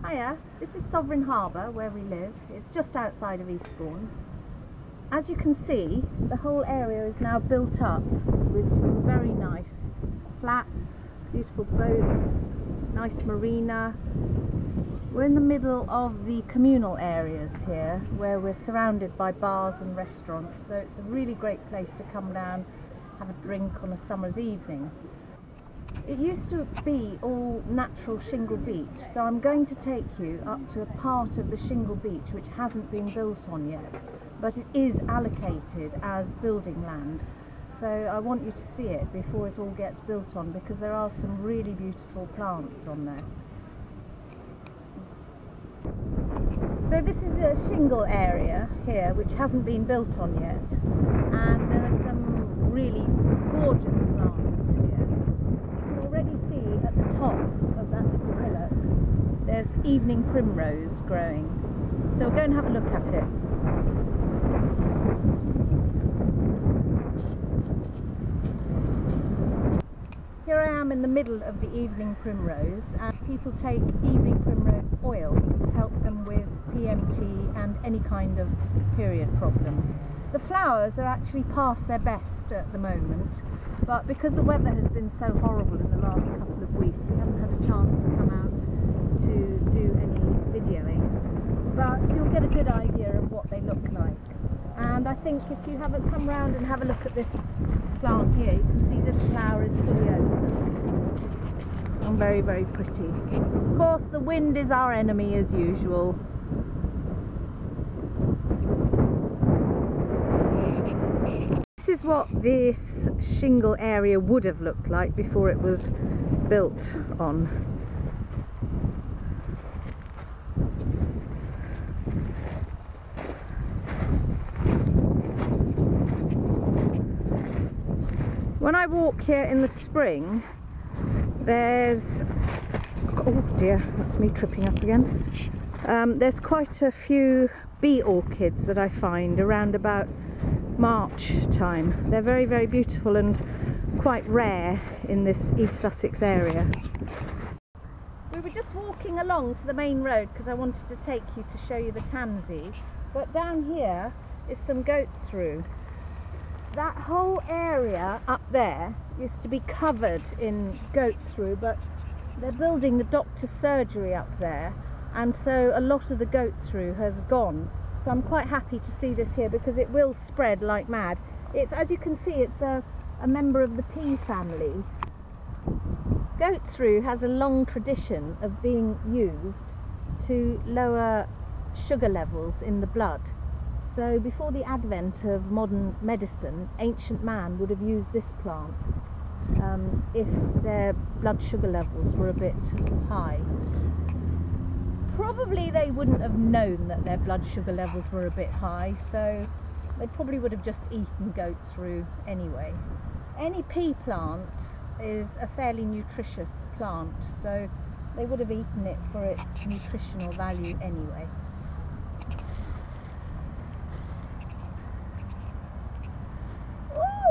Hiya, this is Sovereign Harbour where we live. It's just outside of Eastbourne. As you can see, the whole area is now built up with some very nice flats, beautiful boats, nice marina. We're in the middle of the communal areas here where we're surrounded by bars and restaurants, so it's a really great place to come down, have a drink on a summer's evening. It used to be all natural shingle beach, so I'm going to take you up to a part of the shingle beach which hasn't been built on yet, but it is allocated as building land. So I want you to see it before it all gets built on, because there are some really beautiful plants on there. So this is the shingle area here which hasn't been built on yet, and there are some really gorgeous plants here. Already see at the top of that little hillock there's evening primrose growing, so we'll go and have a look at it. Here I am in the middle of the evening primrose, and people take evening primrose oil to help them with PMT and any kind of period problems. The flowers are actually past their best at the moment, but because the weather has been so horrible in the last couple of weeks, we haven't had a chance to come out to do any videoing, but you'll get a good idea of what they look like. And I think if you haven't come round and have a look at this plant here, you can see this flower is fully open and very, very pretty. Of course, the wind is our enemy as usual. This is what this shingle area would have looked like before it was built on. When I walk here in the spring, there's, oh dear, that's me tripping up again. There's quite a few bee orchids that I find around about March time. They're very, very beautiful and quite rare in this East Sussex area. We were just walking along to the main road because I wanted to take you to show you the tansy, but down here is some goats through. That whole area up there used to be covered in goats through, but they're building the doctor's surgery up there, and so a lot of the goats through has gone. So I'm quite happy to see this here because it will spread like mad. It's, as you can see, it's a member of the pea family. Goat's rue has a long tradition of being used to lower sugar levels in the blood. So before the advent of modern medicine, ancient man would have used this plant if their blood sugar levels were a bit high. Probably they wouldn't have known that their blood sugar levels were a bit high, so they probably would have just eaten goat's rue anyway. Any pea plant is a fairly nutritious plant, so they would have eaten it for its nutritional value anyway.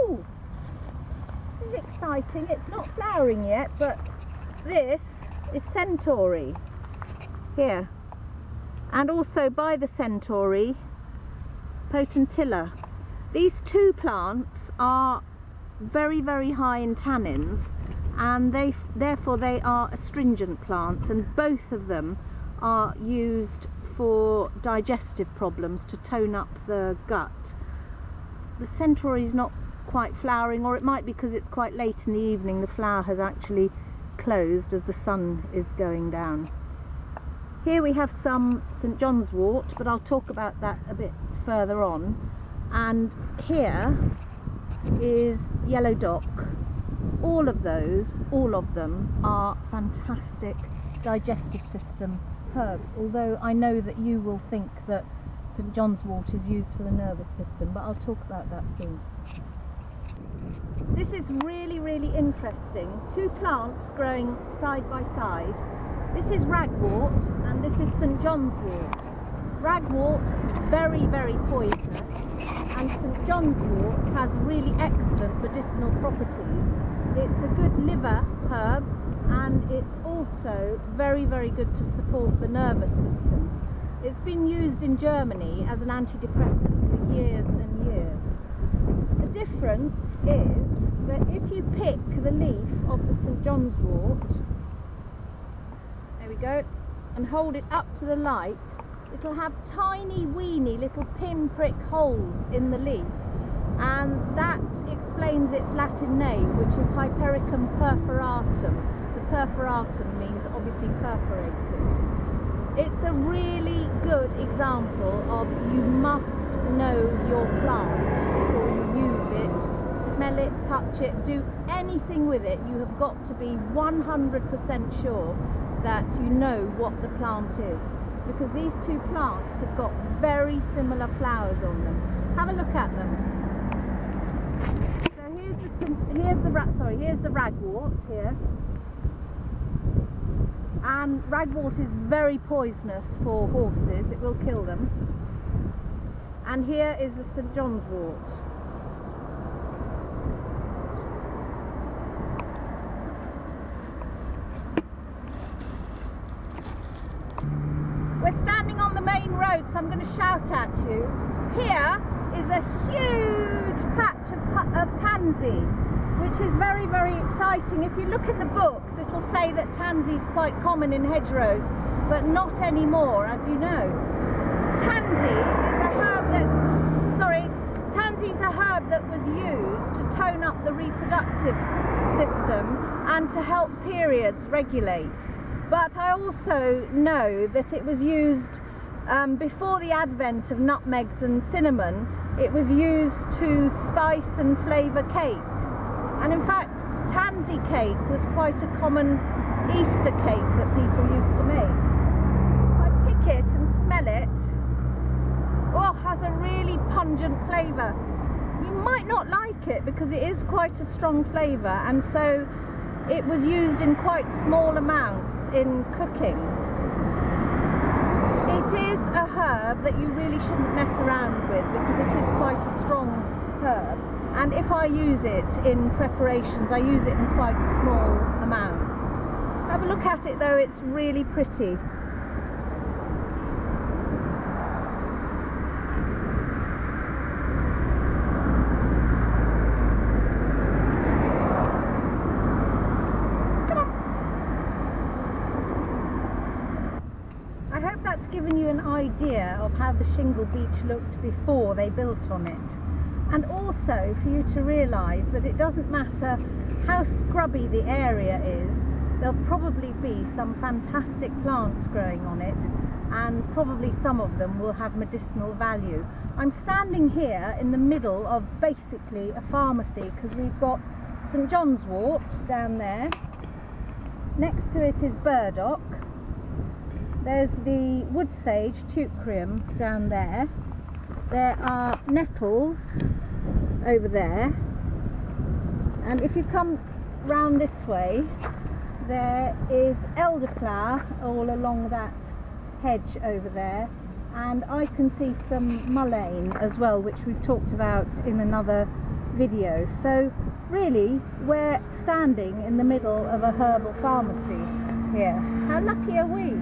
Ooh! This is exciting. It's not flowering yet, but this is centaury. Here, and also by the centaury, potentilla. These two plants are very, very high in tannins, and therefore they are astringent plants, and both of them are used for digestive problems, to tone up the gut. The centaury is not quite flowering, or it might be because it's quite late in the evening. The flower has actually closed as the sun is going down. Here we have some St John's wort, but I'll talk about that a bit further on. And here is yellow dock. All of them are fantastic digestive system herbs, although I know that you will think that St John's wort is used for the nervous system, but I'll talk about that soon. This is really, really interesting. Two plants growing side by side. This is Ragwort and this is St John's wort. Ragwort, very, very poisonous, and St John's wort has really excellent medicinal properties. It's a good liver herb, and it's also very, very good to support the nervous system. It's been used in Germany as an antidepressant for years and years. The difference is that if you pick the leaf of the St. John's wort, there we go, and hold it up to the light, it'll have tiny weeny little pinprick holes in the leaf, and that explains its Latin name, which is Hypericum perforatum. The perforatum means obviously perforated. It's a really good example of you must know your plant before you use it, smell it, touch it, do anything with it. You have got to be 100% sure that you know what the plant is, because these two plants have got very similar flowers on them. Have a look at them. So here's the ragwort here, and ragwort is very poisonous for horses, it will kill them. And here is the St. John's wort. We're standing on the main road, so I'm going to shout at you. Here is a huge patch of tansy, which is very, very exciting. If you look in the books, it will say that tansy is quite common in hedgerows, but not anymore, as you know. Tansy is a herb that was used to tone up the reproductive system and to help periods regulate. But I also know that it was used before the advent of nutmegs and cinnamon. It was used to spice and flavour cakes. And in fact, tansy cake was quite a common Easter cake that people used to make. If I pick it and smell it, oh, it has a really pungent flavour. You might not like it because it is quite a strong flavour, and so it was used in quite small amounts in cooking. It is a herb that you really shouldn't mess around with because it is quite a strong herb. And if I use it in preparations, I use it in quite small amounts. Have a look at it though, it's really pretty. I hope that's given you an idea of how the Shingle Beach looked before they built on it. And also for you to realise that it doesn't matter how scrubby the area is, there'll probably be some fantastic plants growing on it, and probably some of them will have medicinal value. I'm standing here in the middle of basically a pharmacy because we've got St. John's wort down there. Next to it is burdock. There's the wood sage, teucrium, down there. There are nettles over there, and if you come round this way, there is elderflower all along that hedge over there, and I can see some mullein as well, which we've talked about in another video. So really we're standing in the middle of a herbal pharmacy here. How lucky are we?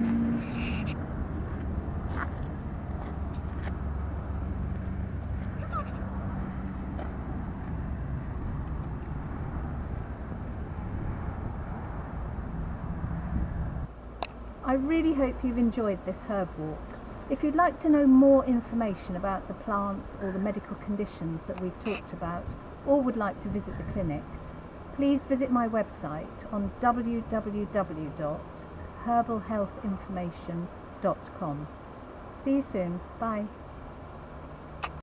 I really hope you've enjoyed this herb walk. If you'd like to know more information about the plants or the medical conditions that we've talked about, or would like to visit the clinic, please visit my website on www.herbalhealthinformation.com. See you soon. Bye.